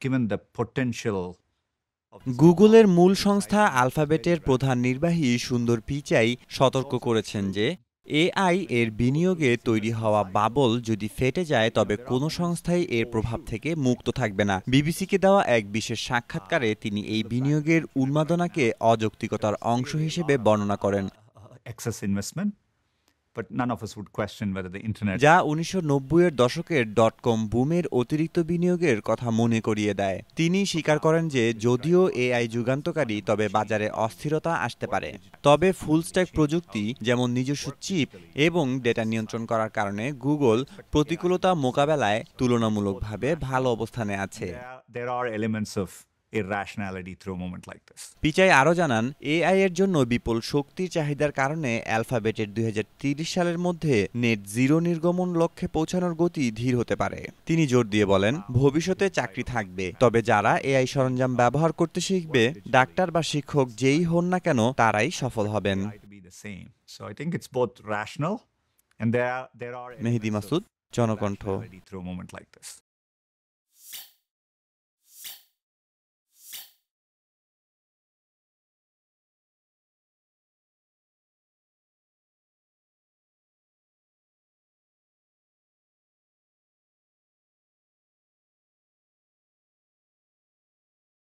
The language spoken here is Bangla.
given the potential গুগলের মূল সংস্থা আলফাবেটের প্রধান নির্বাহী সুন্দর পিচাই সতর্ক করেছেন যে এআই এর বিনিয়োগে তৈরি হওয়া বাবল যদি ফেটে যায় তবে কোনো সংস্থাই এর প্রভাব থেকে মুক্ত থাকবে না। বিবিসিকে দেওয়া এক বিশেষ সাক্ষাৎকারে তিনি এই বিনিয়োগের উন্মাদনাকে অযৌক্তিকতার অংশ হিসেবে বর্ণনা করেন, excess investment, but none of us would question whether the internet যা ১৯৯০-এর দশকের ডটকম বুমের অতিরিক্ত বিনিয়োগের কথা মনে করিয়ে দেয়। তিনি স্বীকার করেন যে যদিও এআই যুগান্তকারী, তবে বাজারে অস্থিরতা আসতে পারে। তবে ফুল স্ট্যাক প্রযুক্তি, যেমন নিজস্ব চিপ এবং ডেটা নিয়ন্ত্রণ করার কারণে গুগল প্রতিকূলতা মোকাবেলায় তুলনামূলকভাবে ভালো অবস্থানে আছে। there are elements of irrationality through a moment like this. Pichai আরও জানান, এআই এর জন্য বিপুল শক্তির চাহিদার কারণে অ্যালফাবেটের ২০৩০ সালের মধ্যে নেট জিরো নির্গমন লক্ষ্যে পৌঁছানোর গতি ধীর হতে পারে। তিনি জোর দিয়ে বলেন, ভবিষ্যতে চাকরি থাকবে, তবে যারা এআই সরঞ্জাম ব্যবহার করতে শিখবে, ডাক্তার বা শিক্ষক যেই হন না কেন, তারাই সফল হবেন। So I think it's both rational and there are Mehedi Masud, Janakantha. through a moment like this.